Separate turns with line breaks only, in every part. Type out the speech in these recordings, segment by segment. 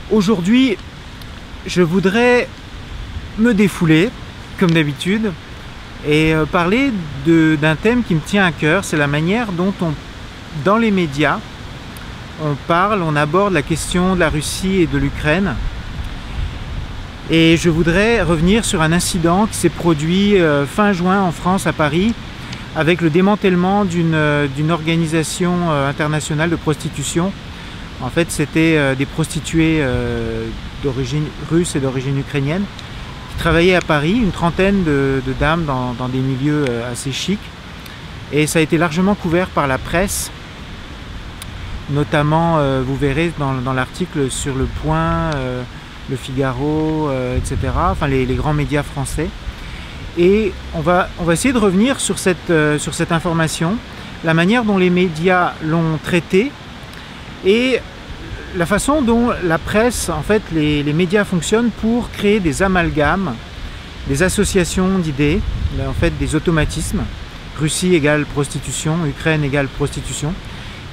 Aujourd'hui, je voudrais me défouler, comme d'habitude, et parler d'un thème qui me tient à cœur. C'est la manière dont dans les médias, on aborde la question de la Russie et de l'Ukraine. Et je voudrais revenir sur un incident qui s'est produit fin juin en France, à Paris, avec le démantèlement d'une organisation internationale de prostitution. En fait, c'était des prostituées d'origine russe et d'origine ukrainienne qui travaillaient à Paris, une trentaine de dames dans des milieux assez chics. Et ça a été largement couvert par la presse, notamment, vous verrez dans l'article sur Le Point, Le Figaro, etc., enfin les grands médias français. Et on va essayer de revenir sur cette information, la manière dont les médias l'ont traitée et la façon dont la presse, en fait, les médias fonctionnent pour créer des amalgames, des associations d'idées, en fait des automatismes, Russie égale prostitution, Ukraine égale prostitution,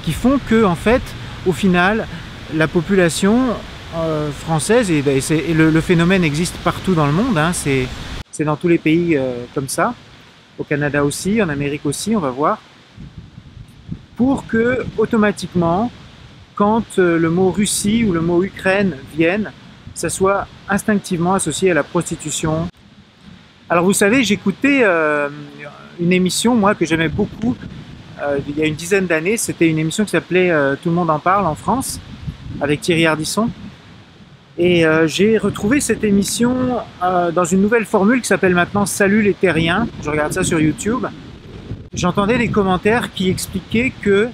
qui font que, en fait, au final, la population française, et le phénomène existe partout dans le monde, hein, c'est dans tous les pays comme ça, au Canada aussi, en Amérique aussi, on va voir, pour que, automatiquement, quand le mot Russie ou le mot Ukraine viennent, ça soit instinctivement associé à la prostitution. Alors vous savez, j'écoutais une émission, moi, que j'aimais beaucoup, il y a une dizaine d'années. C'était une émission qui s'appelait Tout le monde en parle en France, avec Thierry Ardisson. Et j'ai retrouvé cette émission dans une nouvelle formule qui s'appelle maintenant Salut les terriens. Je regarde ça sur YouTube. J'entendais des commentaires qui expliquaient que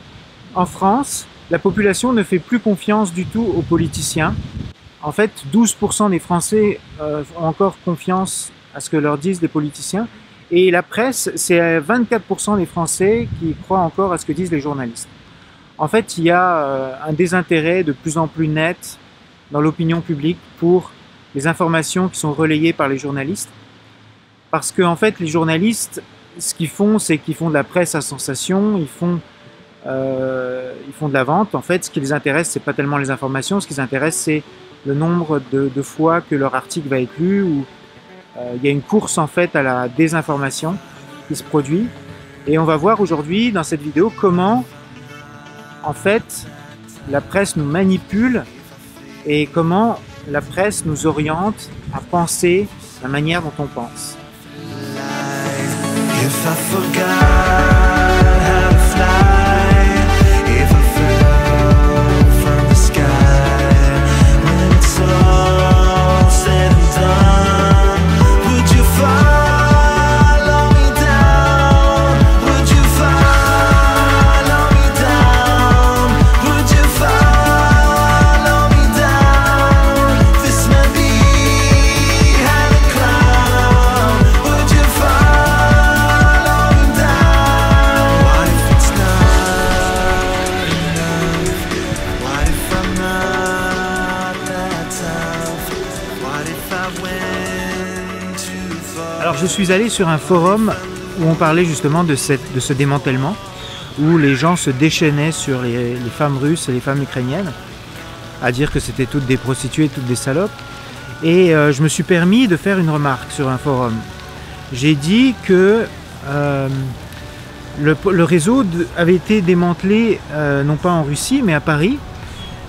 en France, la population ne fait plus confiance du tout aux politiciens. En fait, 12% des Français ont encore confiance à ce que leur disent les politiciens. Et la presse, c'est 24% des Français qui croient encore à ce que disent les journalistes. En fait, il y a un désintérêt de plus en plus net dans l'opinion publique pour les informations qui sont relayées par les journalistes. Parce que, en fait, les journalistes, ce qu'ils font, c'est qu'ils font de la presse à sensation, ils font de la vente. En fait, ce qui les intéresse, c'est pas tellement les informations, ce qui les intéresse, c'est le nombre de fois que leur article va être lu, ou il y a une course, en fait, à la désinformation qui se produit. Et on va voir aujourd'hui, dans cette vidéo, comment, en fait, la presse nous manipule et comment la presse nous oriente à penser la manière dont on pense. Alors je suis allé sur un forum où on parlait justement de ce démantèlement, où les gens se déchaînaient sur les femmes russes et les femmes ukrainiennes, à dire que c'était toutes des prostituées, toutes des salopes. Et je me suis permis de faire une remarque sur un forum. J'ai dit que le réseau avait été démantelé, non pas en Russie, mais à Paris,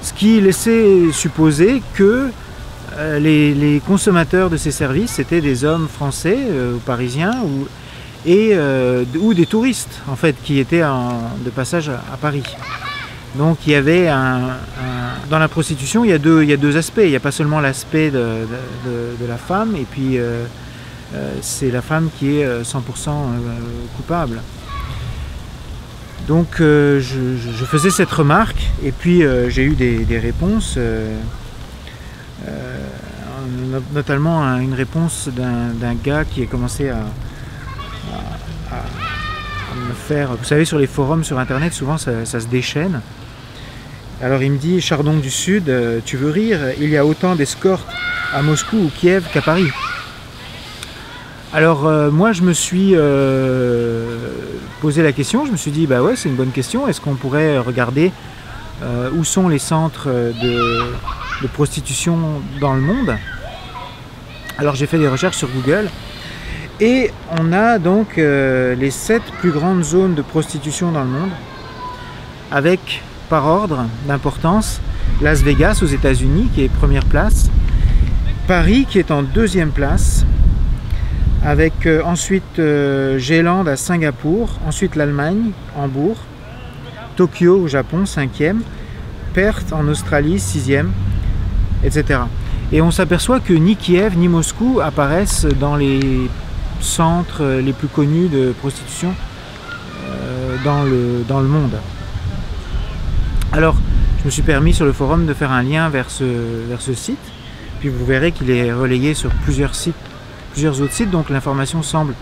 ce qui laissait supposer que les consommateurs de ces services étaient des hommes français ou parisiens ou des touristes, en fait, qui étaient de passage à Paris. Donc il y avait dans la prostitution, il y a deux aspects. Il n'y a pas seulement l'aspect de la femme, et puis c'est la femme qui est 100% coupable. Donc je faisais cette remarque, et puis j'ai eu des réponses, notamment une réponse d'un gars qui a commencé à me faire... Vous savez, sur les forums sur internet, souvent ça se déchaîne. Alors il me dit: Chardon du Sud, tu veux rire? Il y a autant d'escortes à Moscou ou Kiev qu'à Paris. Alors moi je me suis posé la question, je me suis dit bah ouais, c'est une bonne question, est-ce qu'on pourrait regarder où sont les centres de prostitution dans le monde. Alors j'ai fait des recherches sur Google et on a donc les 7 plus grandes zones de prostitution dans le monde, avec par ordre d'importance Las Vegas aux États-Unis qui est première place, Paris qui est en deuxième place, avec ensuite Geyland à Singapour, ensuite l'Allemagne, Hambourg, Tokyo au Japon 5e, Perth en Australie 6e, etc. Et on s'aperçoit que ni Kiev ni Moscou apparaissent dans les centres les plus connus de prostitution dans le monde. Alors, je me suis permis sur le forum de faire un lien vers ce site, puis vous verrez qu'il est relayé sur plusieurs autres sites, donc l'information semble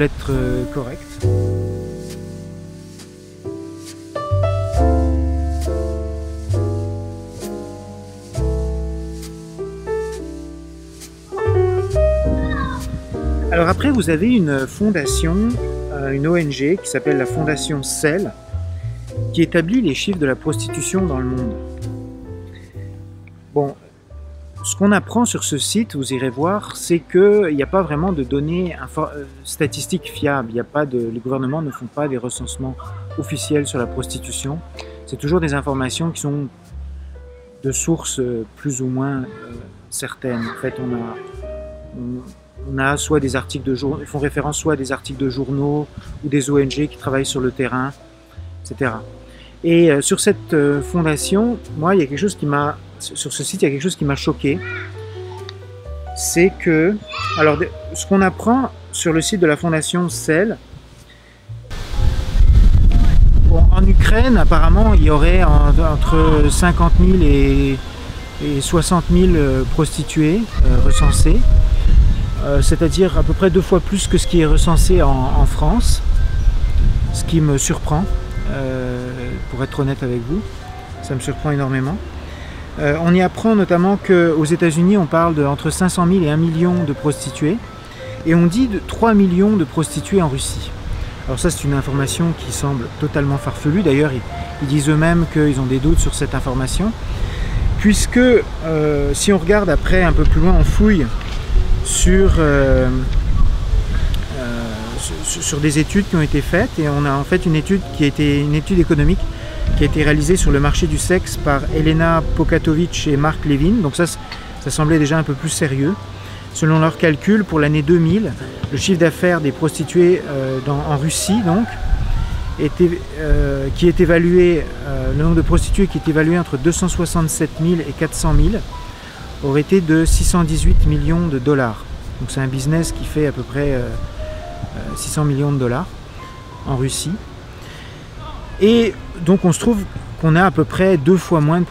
être correcte. Alors après, vous avez une fondation, une ONG qui s'appelle la Fondation CEL, qui établit les chiffres de la prostitution dans le monde. Bon, ce qu'on apprend sur ce site, vous irez voir, c'est qu'il n'y a pas vraiment de données statistiques fiables. Les gouvernements ne font pas des recensements officiels sur la prostitution. C'est toujours des informations qui sont de sources plus ou moins certaines. En fait, on a soit des articles de journaux, ils font référence soit à des articles de journaux ou des ONG qui travaillent sur le terrain, etc. Et sur cette fondation, moi, il y a quelque chose qui m'a, sur ce site, il y a quelque chose qui m'a choqué. C'est que, alors, ce qu'on apprend sur le site de la fondation CEL, bon, en Ukraine, apparemment, il y aurait entre 50 000 et 60 000 prostituées recensées. C'est-à-dire à peu près 2 fois plus que ce qui est recensé en France, ce qui me surprend, pour être honnête avec vous, ça me surprend énormément. On y apprend notamment qu'aux États-Unis, on parle entre 500 000 et 1 million de prostituées, et on dit de 3 millions de prostituées en Russie. Alors ça, c'est une information qui semble totalement farfelue. D'ailleurs, ils disent eux-mêmes qu'ils ont des doutes sur cette information, puisque si on regarde après un peu plus loin, on fouille sur des études qui ont été faites, et on a en fait une étude économique qui a été réalisée sur le marché du sexe par Elena Pokatovich et Mark Levin. Donc ça semblait déjà un peu plus sérieux. Selon leurs calculs, pour l'année 2000, le chiffre d'affaires des prostituées en Russie, donc, qui est évalué, le nombre de prostituées qui est évalué entre 267 000 et 400 000, aurait été de 618 millions de dollars. Donc c'est un business qui fait à peu près 600 millions de dollars en Russie. Et donc on se trouve qu'on a à peu près 2 fois moins de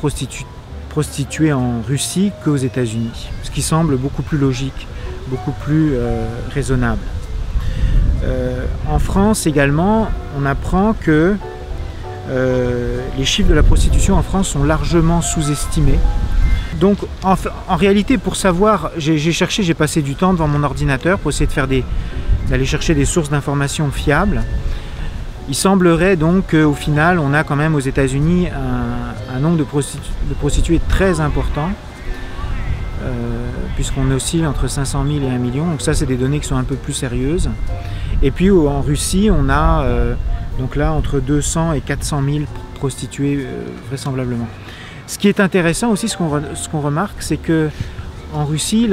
prostituées en Russie qu'aux États-Unis, ce qui semble beaucoup plus logique, beaucoup plus raisonnable. En France également, on apprend que les chiffres de la prostitution en France sont largement sous-estimés. Donc en réalité, pour savoir, j'ai passé du temps devant mon ordinateur pour essayer d'aller chercher des sources d'informations fiables. Il semblerait donc qu'au final, on a quand même aux États-Unis un nombre de prostituées très important, puisqu'on oscille entre 500 000 et 1 million. Donc ça, c'est des données qui sont un peu plus sérieuses. Et puis en Russie, on a donc là entre 200 et 400 000 prostituées vraisemblablement. Ce qui est intéressant aussi, ce qu'on remarque, c'est que en Russie,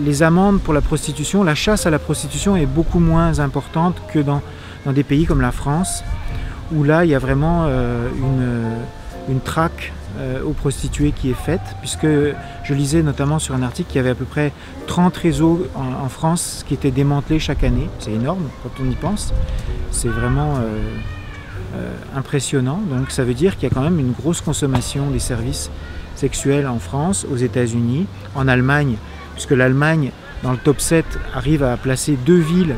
les amendes pour la prostitution, la chasse à la prostitution est beaucoup moins importante que dans des pays comme la France, où là, il y a vraiment une traque aux prostituées qui est faite, puisque je lisais notamment sur un article qu'il y avait à peu près 30 réseaux en France qui étaient démantelés chaque année. C'est énorme quand on y pense. C'est vraiment impressionnant. Donc ça veut dire qu'il y a quand même une grosse consommation des services sexuels en France, aux États-Unis, en Allemagne, puisque l'Allemagne, dans le top 7, arrive à placer 2 villes,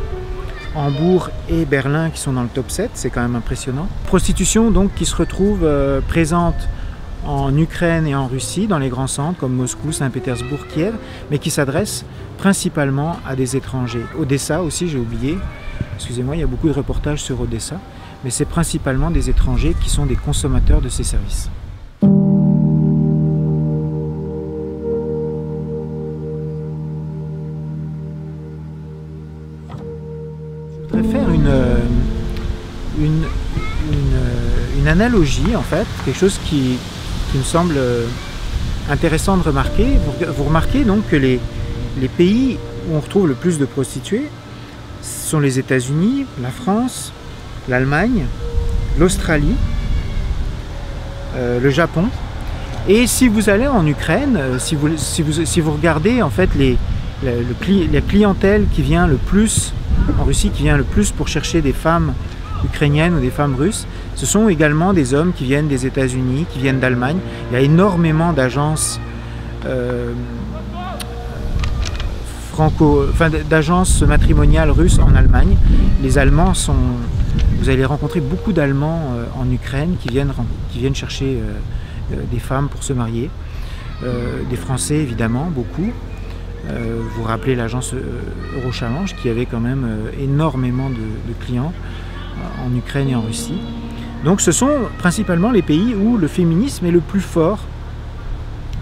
Hambourg et Berlin, qui sont dans le top 7, c'est quand même impressionnant. Prostitution donc qui se retrouve présente en Ukraine et en Russie, dans les grands centres comme Moscou, Saint-Pétersbourg, Kiev, mais qui s'adresse principalement à des étrangers. Odessa aussi, j'ai oublié, excusez-moi, il y a beaucoup de reportages sur Odessa, mais c'est principalement des étrangers qui sont des consommateurs de ces services. une, une analogie, en fait, quelque chose qui me semble intéressant de remarquer. Vous remarquez donc que les pays où on retrouve le plus de prostituées sont les États-Unis, la France, l'Allemagne, l'Australie, le Japon. Et si vous allez en Ukraine, si vous regardez en fait la clientèle qui vient le plus en Russie, qui vient le plus pour chercher des femmes ukrainiennes ou des femmes russes, ce sont également des hommes qui viennent des États-Unis, qui viennent d'Allemagne. Il y a énormément d'agences d'agences matrimoniales russes en Allemagne. Les Allemands sont... Vous allez rencontrer beaucoup d'Allemands en Ukraine qui viennent chercher des femmes pour se marier. Des Français, évidemment, beaucoup. Vous vous rappelez l'agence Eurochallenge qui avait quand même énormément de clients en Ukraine et en Russie. Donc ce sont principalement les pays où le féminisme est le plus fort,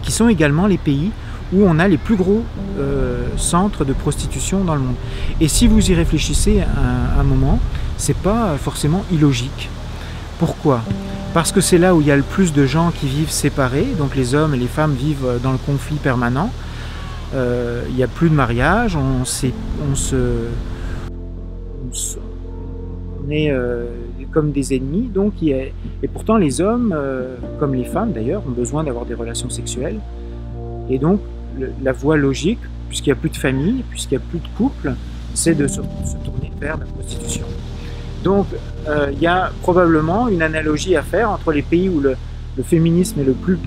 qui sont également les pays où on a les plus gros centres de prostitution dans le monde. Et si vous y réfléchissez un moment, c'est pas forcément illogique. Pourquoi? Parce que c'est là où il y a le plus de gens qui vivent séparés, donc les hommes et les femmes vivent dans le conflit permanent. Il n'y a plus de mariage, on est comme des ennemis, donc et pourtant les hommes, comme les femmes d'ailleurs, ont besoin d'avoir des relations sexuelles. Et donc la voie logique, puisqu'il n'y a plus de famille, puisqu'il n'y a plus de couple, c'est de se tourner vers la prostitution. Donc il y a probablement une analogie à faire entre les pays où le féminisme est le plus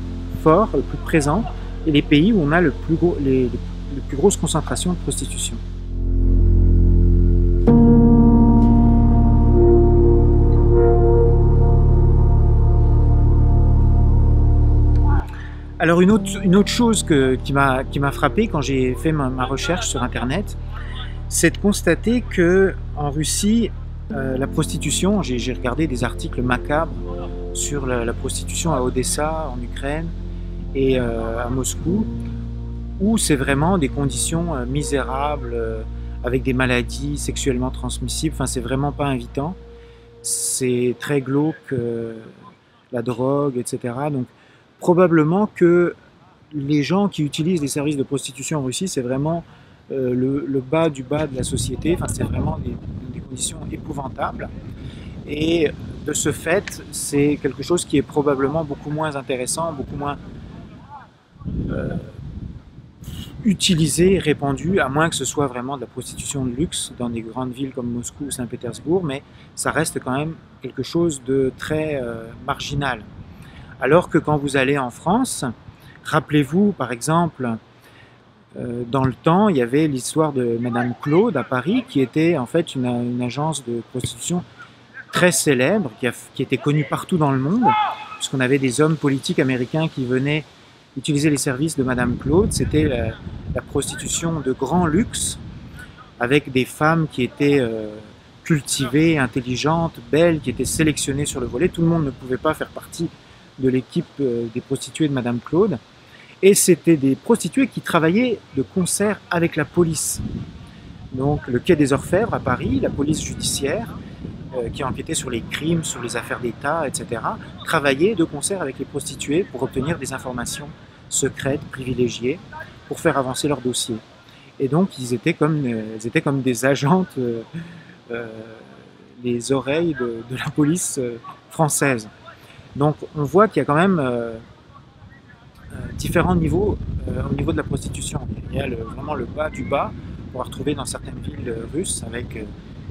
fort, le plus présent, et les pays où on a les plus grosses concentrations de prostitution. Alors une autre chose qui m'a frappé quand j'ai fait ma recherche sur Internet, c'est de constater que en Russie, la prostitution, j'ai regardé des articles macabres sur la prostitution à Odessa, en Ukraine, et à Moscou, où c'est vraiment des conditions misérables, avec des maladies sexuellement transmissibles. Enfin, c'est vraiment pas invitant. C'est très glauque, la drogue, etc. Donc, probablement que les gens qui utilisent les services de prostitution en Russie, c'est vraiment le bas du bas de la société. Enfin, c'est vraiment des conditions épouvantables. Et de ce fait, c'est quelque chose qui est probablement beaucoup moins intéressant, beaucoup moins utilisé, répandu, à moins que ce soit vraiment de la prostitution de luxe dans des grandes villes comme Moscou ou Saint-Pétersbourg, mais ça reste quand même quelque chose de très marginal. Alors que quand vous allez en France, rappelez-vous par exemple, dans le temps, il y avait l'histoire de Madame Claude à Paris, qui était en fait une agence de prostitution très célèbre, qui était connue partout dans le monde, puisqu'on avait des hommes politiques américains qui venaient utiliser les services de Madame Claude. C'était la prostitution de grand luxe, avec des femmes qui étaient cultivées, intelligentes, belles, qui étaient sélectionnées sur le volet. Tout le monde ne pouvait pas faire partie de l'équipe des prostituées de Madame Claude. Et c'était des prostituées qui travaillaient de concert avec la police. Donc le quai des Orfèvres à Paris, la police judiciaire, qui enquêtait sur les crimes, sur les affaires d'État, etc., travaillaient de concert avec les prostituées pour obtenir des informations secrètes, privilégiées, pour faire avancer leur dossier. Et donc ils étaient comme des agentes, les oreilles de la police française. Donc on voit qu'il y a quand même différents niveaux au niveau de la prostitution. Il y a vraiment le bas du bas qu'on va retrouver dans certaines villes russes avec des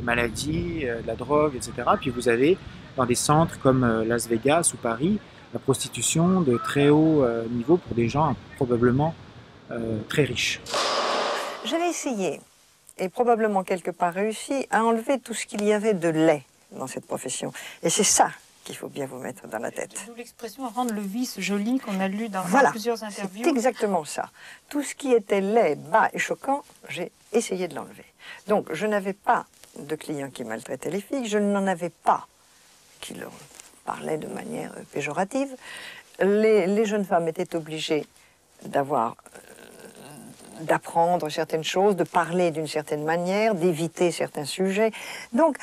maladies, de la drogue, etc. Puis vous avez dans des centres comme Las Vegas ou Paris la prostitution de très haut niveau pour des gens probablement très riches.
J'avais essayé, et probablement quelque part réussi, à enlever tout ce qu'il y avait de laid dans cette profession. Et c'est ça qu'il faut bien vous mettre dans la tête.
D'où l'expression rendre le vice joli qu'on a lu dans plusieurs interviews.
C'est exactement ça. Tout ce qui était laid, bas et choquant, j'ai essayé de l'enlever. Donc je n'avais pas de clients qui maltraitaient les filles, je n'en avais pas qui leur parlaient de manière péjorative. Les jeunes femmes étaient obligées d'apprendre certaines choses, de parler d'une certaine manière, d'éviter certains sujets. Donc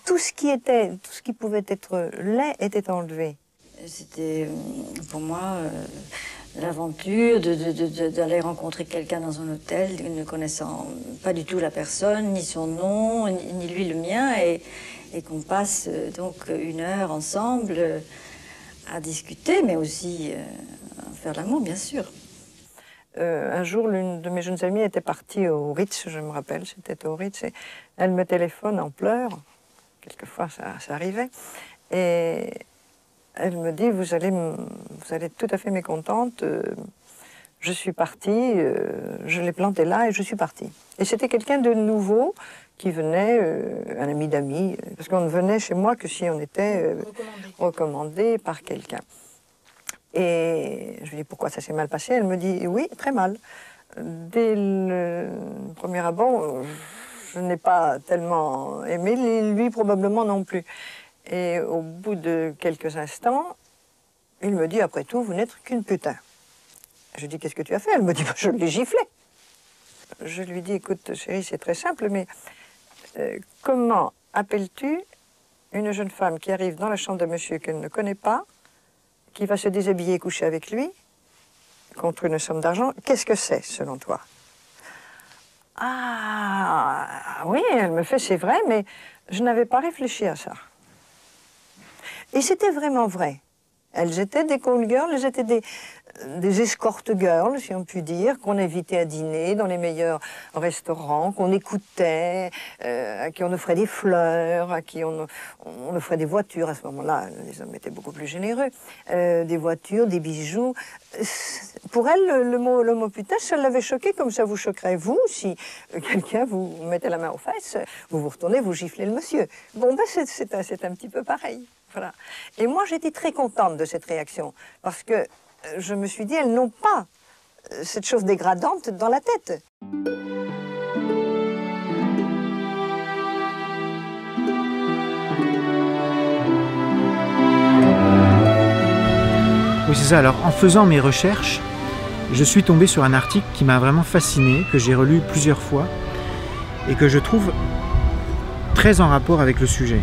tout ce qui pouvait être laid était enlevé.
C'était pour moi l'aventure d'aller rencontrer quelqu'un dans un hôtel, ne connaissant pas du tout la personne, ni son nom, ni lui le mien, et qu'on passe donc 1 heure ensemble à discuter, mais aussi à faire l'amour, bien sûr.
Un jour, l'une de mes jeunes amies était partie au Ritz, je me rappelle, c'était au Ritz, et elle me téléphone en pleurs, quelquefois ça arrivait, et elle me dit, vous allez être tout à fait mécontente, je suis partie, je l'ai planté là et je suis partie. Et c'était quelqu'un de nouveau qui venait, un ami d'amis, parce qu'on ne venait chez moi que si on était recommandé par quelqu'un. Et je lui dis, pourquoi ça s'est mal passé? Elle me dit, oui, très mal. Dès le premier abord, je n'ai pas tellement aimé, lui probablement non plus. Et au bout de quelques instants, il me dit, après tout, vous n'êtes qu'une putain. Je dis, qu'est-ce que tu as fait? Elle me dit, je l'ai giflé. Je lui dis, écoute, chérie, c'est très simple, mais comment appelles-tu une jeune femme qui arrive dans la chambre de monsieur qu'elle ne connaît pas, qui va se déshabiller et coucher avec lui, contre une somme d'argent? Qu'est-ce que c'est, selon toi? Ah, oui, elle me fait, c'est vrai, mais je n'avais pas réfléchi à ça. Et c'était vraiment vrai. Elles étaient des call girls, elles étaient des escort girls, si on peut dire, qu'on invitait à dîner dans les meilleurs restaurants, qu'on écoutait, à qui on offrait des fleurs, à qui on offrait des voitures. À ce moment-là, les hommes étaient beaucoup plus généreux. Des voitures, des bijoux. Pour elle, le mot putain, ça l'avait choqué comme ça vous choquerait vous, si quelqu'un vous mettait la main aux fesses, vous vous retournez, vous giflez le monsieur. Bon, ben c'est un petit peu pareil. Voilà. Et moi, j'étais très contente de cette réaction, parce que je me suis dit, elles n'ont pas cette chose dégradante dans la tête.
Oui, c'est ça. Alors, en faisant mes recherches, je suis tombé sur un article qui m'a vraiment fasciné, que j'ai relu plusieurs fois, et que je trouve très en rapport avec le sujet.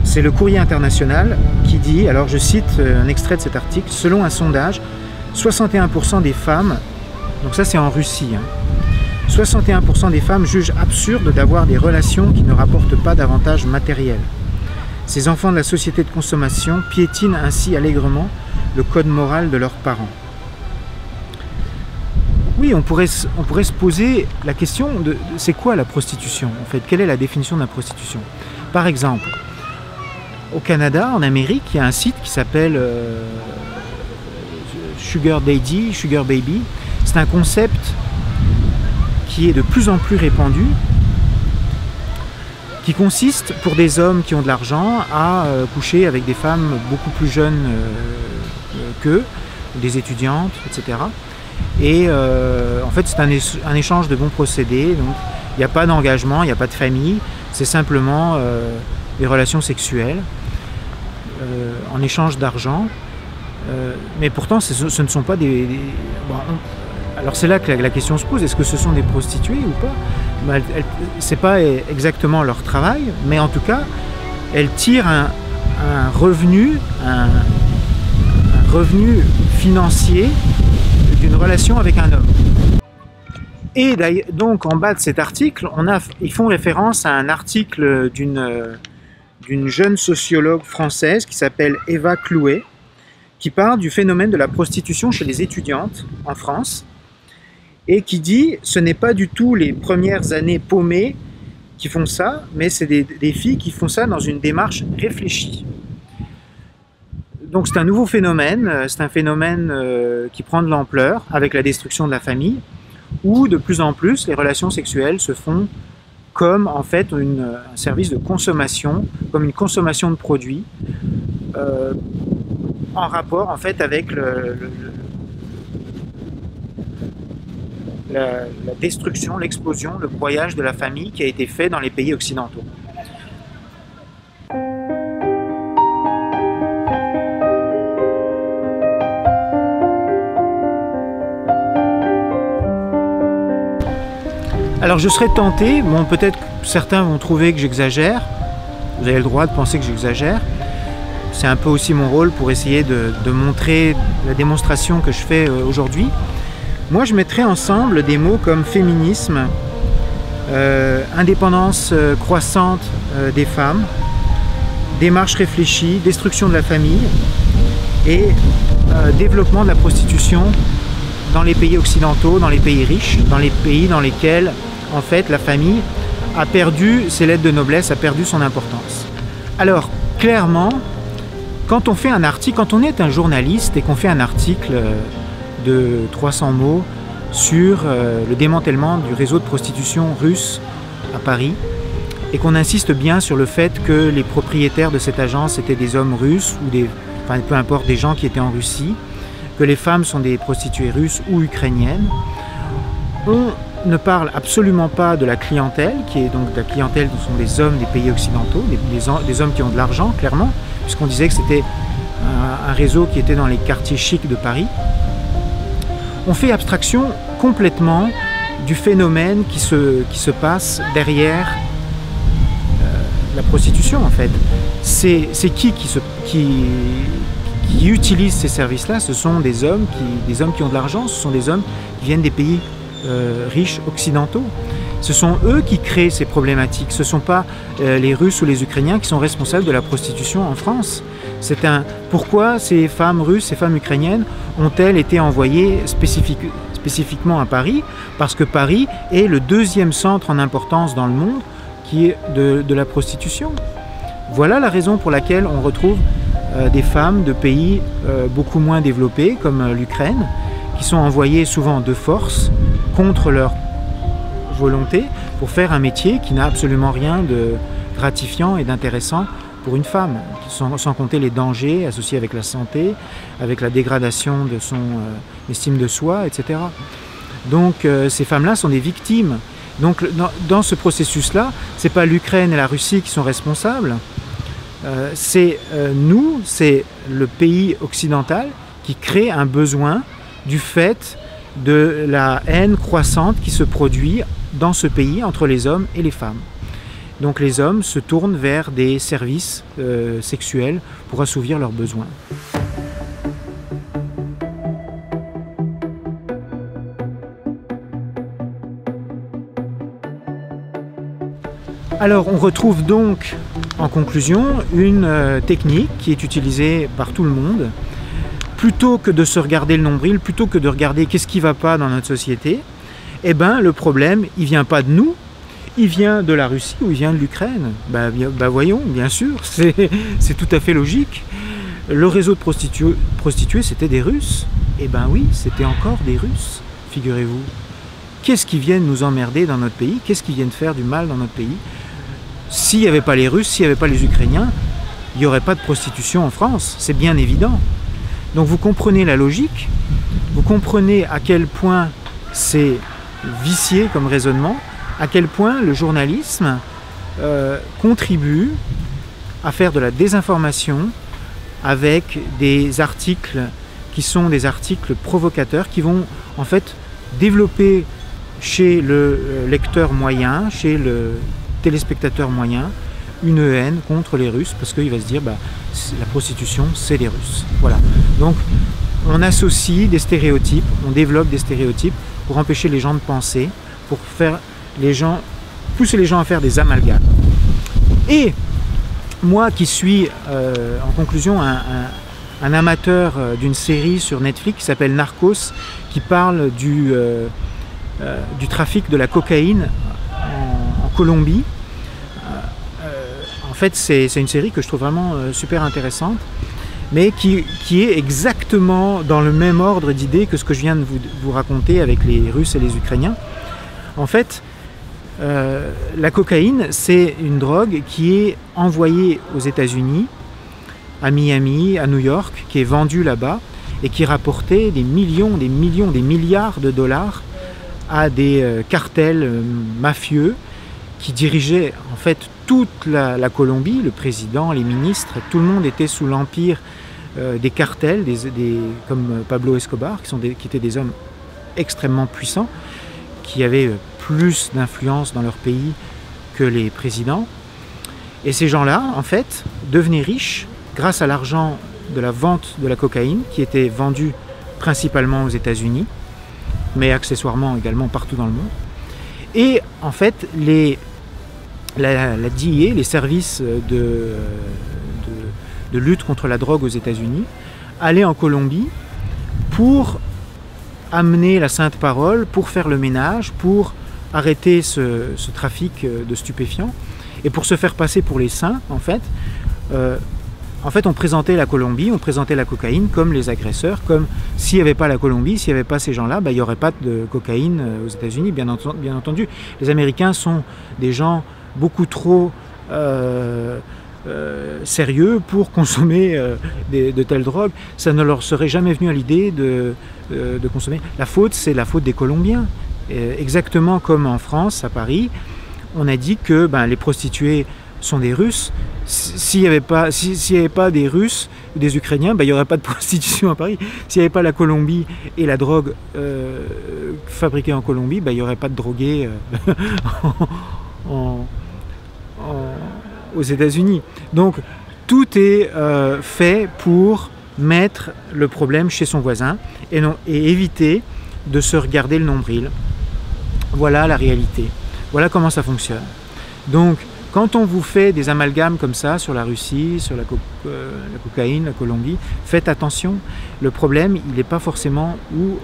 C'est le Courrier international qui dit, alors je cite un extrait de cet article, selon un sondage, 61% des femmes, donc ça c'est en Russie, 61% des femmes jugent absurde d'avoir des relations qui ne rapportent pas d'avantages matériels. Ces enfants de la société de consommation piétinent ainsi allègrement le code moral de leurs parents. Oui, on pourrait se poser la question de c'est quoi la prostitution en fait? Quelle est la définition de la prostitution? Par exemple, au Canada, en Amérique, il y a un site qui s'appelle Sugar Daddy, Sugar Baby. C'est un concept qui est de plus en plus répandu, qui consiste pour des hommes qui ont de l'argent à coucher avec des femmes beaucoup plus jeunes qu'eux, des étudiantes, etc. Et en fait, c'est un échange de bons procédés. Donc, il n'y a pas d'engagement, il n'y a pas de famille. C'est simplement des relations sexuelles en échange d'argent. Mais pourtant, ce ne sont pas des... Bon, alors c'est là que la question se pose, est-ce que ce sont des prostituées ou pas? C'est pas exactement leur travail, mais en tout cas, elles tirent un revenu financier d'une relation avec un homme. Et donc en bas de cet article, ils font référence à un article d'une jeune sociologue française qui s'appelle Eva Clouet, qui parle du phénomène de la prostitution chez les étudiantes en France, et qui dit ce n'est pas du tout les premières années paumées qui font ça, mais c'est des filles qui font ça dans une démarche réfléchie. Donc c'est un nouveau phénomène, c'est un phénomène qui prend de l'ampleur avec la destruction de la famille, où de plus en plus les relations sexuelles se font comme en fait un service de consommation, comme une consommation de produits, en rapport en fait avec la destruction, l'explosion, le broyage de la famille qui a été fait dans les pays occidentaux. Alors je serais tenté, bon peut-être certains vont trouver que j'exagère, Vous avez le droit de penser que j'exagère. C'est un peu aussi mon rôle pour essayer de montrer la démonstration que je fais aujourd'hui. Moi, je mettrais ensemble des mots comme féminisme, indépendance croissante des femmes, démarche réfléchie, destruction de la famille et développement de la prostitution dans les pays occidentaux, dans les pays riches, dans les pays dans lesquels en fait la famille a perdu ses lettres de noblesse, a perdu son importance. Alors clairement, quand on fait un article, quand on est un journaliste et qu'on fait un article de 300 mots sur le démantèlement du réseau de prostitution russe à Paris, et qu'on insiste bien sur le fait que les propriétaires de cette agence étaient des hommes russes, ou enfin, peu importe, des gens qui étaient en Russie, que les femmes sont des prostituées russes ou ukrainiennes, on ne parle absolument pas de la clientèle, qui est donc la clientèle qui sont des hommes des pays occidentaux, des hommes qui ont de l'argent, clairement, puisqu'on disait que c'était un réseau qui était dans les quartiers chics de Paris. On fait abstraction complètement du phénomène qui se passe derrière la prostitution, en fait. C'est qui utilise ces services-là? Ce sont des hommes qui ont de l'argent, ce sont des hommes qui viennent des pays riches occidentaux. Ce sont eux qui créent ces problématiques. Ce ne sont pas les Russes ou les Ukrainiens qui sont responsables de la prostitution en France. Pourquoi ces femmes russes, ces femmes ukrainiennes ont-elles été envoyées spécifiquement à Paris? Parce que Paris est le deuxième centre en importance dans le monde qui est de la prostitution. Voilà la raison pour laquelle on retrouve des femmes de pays beaucoup moins développés, comme l'Ukraine, qui sont envoyées souvent de force, contre leur volonté, pour faire un métier qui n'a absolument rien de gratifiant et d'intéressant pour une femme, sans compter les dangers associés avec la santé, avec la dégradation de son estime de soi, etc. Donc ces femmes-là sont des victimes. Donc dans ce processus-là, ce n'est pas l'Ukraine et la Russie qui sont responsables, c'est nous, c'est le pays occidental qui crée un besoin du fait de la haine croissante qui se produit dans ce pays entre les hommes et les femmes. Donc les hommes se tournent vers des services sexuels pour assouvir leurs besoins. Alors on retrouve donc en conclusion une technique qui est utilisée par tout le monde. Plutôt que de se regarder le nombril, plutôt que de regarder qu'est-ce qui ne va pas dans notre société, eh ben, le problème, il ne vient pas de nous, il vient de la Russie ou il vient de l'Ukraine. Voyons, bien sûr, c'est tout à fait logique. Le réseau de prostituées, c'était des Russes. Eh bien oui, c'était encore des Russes, figurez-vous. Qu'est-ce qu'ils viennent nous emmerder dans notre pays? Qu'est-ce qu'ils viennent faire du mal dans notre pays? S'il n'y avait pas les Russes, s'il n'y avait pas les Ukrainiens, il n'y aurait pas de prostitution en France, c'est bien évident. Donc vous comprenez la logique, vous comprenez à quel point c'est vicié comme raisonnement, à quel point le journalisme contribue à faire de la désinformation avec des articles qui sont des articles provocateurs qui vont en fait développer chez le lecteur moyen, chez le téléspectateur moyen, une haine contre les Russes parce qu'il va se dire la prostitution c'est les Russes. Voilà. Donc on associe des stéréotypes, on développe des stéréotypes pour empêcher les gens de penser, pour pousser les gens à faire des amalgames. Et moi qui suis en conclusion un amateur d'une série sur Netflix qui s'appelle Narcos, qui parle du trafic de la cocaïne en Colombie. En fait, c'est une série que je trouve vraiment super intéressante, mais qui est exactement dans le même ordre d'idées que ce que je viens de vous raconter avec les Russes et les Ukrainiens. En fait, la cocaïne, c'est une drogue qui est envoyée aux États-Unis, à Miami, à New York, qui est vendue là-bas et qui rapportait des millions, des milliards de dollars à des cartels mafieux qui dirigeaient en fait toute la Colombie, le président, les ministres, tout le monde était sous l'empire des cartels, comme Pablo Escobar, qui étaient des hommes extrêmement puissants, qui avaient plus d'influence dans leur pays que les présidents. Et ces gens-là, en fait, devenaient riches grâce à l'argent de la vente de la cocaïne qui était vendue principalement aux États-Unis, mais accessoirement également partout dans le monde. Et en fait, la DEA, les services de lutte contre la drogue aux États-Unis, allaient en Colombie pour amener la sainte parole, pour faire le ménage, pour arrêter ce trafic de stupéfiants et pour se faire passer pour les saints, en fait, on présentait la Colombie, on présentait la cocaïne comme les agresseurs, comme s'il n'y avait pas la Colombie, s'il n'y avait pas ces gens-là, il n'y aurait pas de cocaïne aux États-Unis, bien entendu. Les Américains sont des gens beaucoup trop sérieux pour consommer de telles drogues. Ça ne leur serait jamais venu à l'idée de consommer. La faute, c'est la faute des Colombiens. Exactement comme en France, à Paris, on a dit que les prostituées sont des Russes. S'il n'y avait pas des Russes ou des Ukrainiens, il n'y aurait pas de prostitution à Paris. S'il n'y avait pas la Colombie et la drogue fabriquée en Colombie, il n'y aurait pas de drogués aux États-Unis. Donc tout est fait pour mettre le problème chez son voisin et éviter de se regarder le nombril. Voilà la réalité. Voilà comment ça fonctionne. Donc quand on vous fait des amalgames comme ça sur la Russie, sur la cocaïne, la Colombie, faites attention. Le problème, il n'est pas forcément où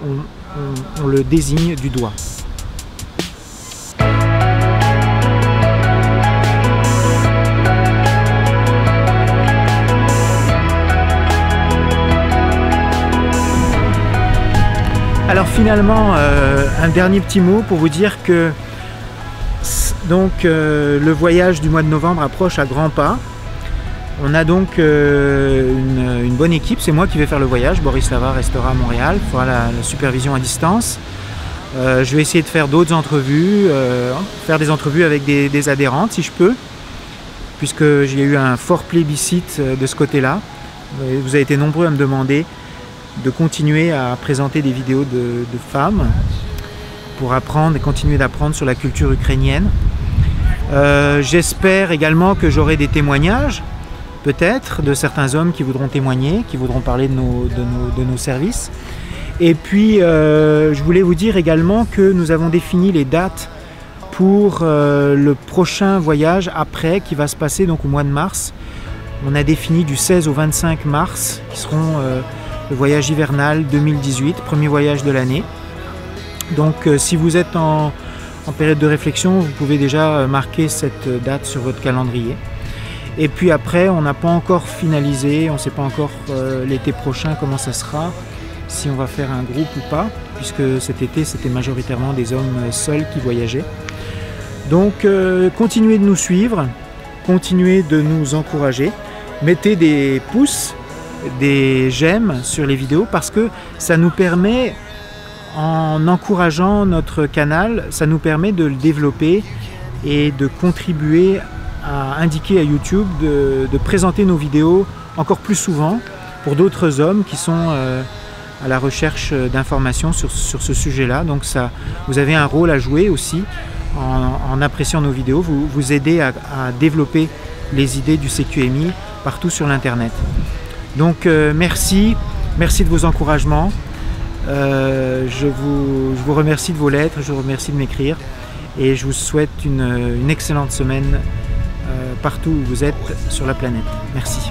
on le désigne du doigt. Alors finalement, un dernier petit mot pour vous dire que le voyage du mois de novembre approche à grands pas. On a donc une bonne équipe, c'est moi qui vais faire le voyage. Boris Lava restera à Montréal, il fera la supervision à distance. Je vais essayer de faire d'autres entrevues, faire des entrevues avec des adhérentes si je peux, puisque j'ai eu un fort plébiscite de ce côté-là. Vous avez été nombreux à me demander de continuer à présenter des vidéos de femmes pour apprendre et continuer d'apprendre sur la culture ukrainienne. J'espère également que j'aurai des témoignages, peut-être, de certains hommes qui voudront témoigner, qui voudront parler de nos services. Et puis, je voulais vous dire également que nous avons défini les dates pour le prochain voyage après, qui va se passer donc au mois de mars. On a défini du 16 au 25 mars, qui seront le voyage hivernal 2018, premier voyage de l'année. Donc si vous êtes en période de réflexion, vous pouvez déjà marquer cette date sur votre calendrier. Et puis après, on n'a pas encore finalisé, on ne sait pas encore l'été prochain comment ça sera, si on va faire un groupe ou pas, puisque cet été c'était majoritairement des hommes seuls qui voyageaient. Donc continuez de nous suivre, continuez de nous encourager, mettez des pouces, des j'aime sur les vidéos parce que ça nous permet, en encourageant notre canal, ça nous permet de le développer et de contribuer à indiquer à YouTube de présenter nos vidéos encore plus souvent pour d'autres hommes qui sont à la recherche d'informations sur ce sujet-là. Donc ça, vous avez un rôle à jouer aussi en appréciant nos vidéos, vous aidez à développer les idées du CQMI partout sur l'internet. Donc merci de vos encouragements, je vous remercie de vos lettres, je vous remercie de m'écrire et je vous souhaite une excellente semaine partout où vous êtes sur la planète. Merci.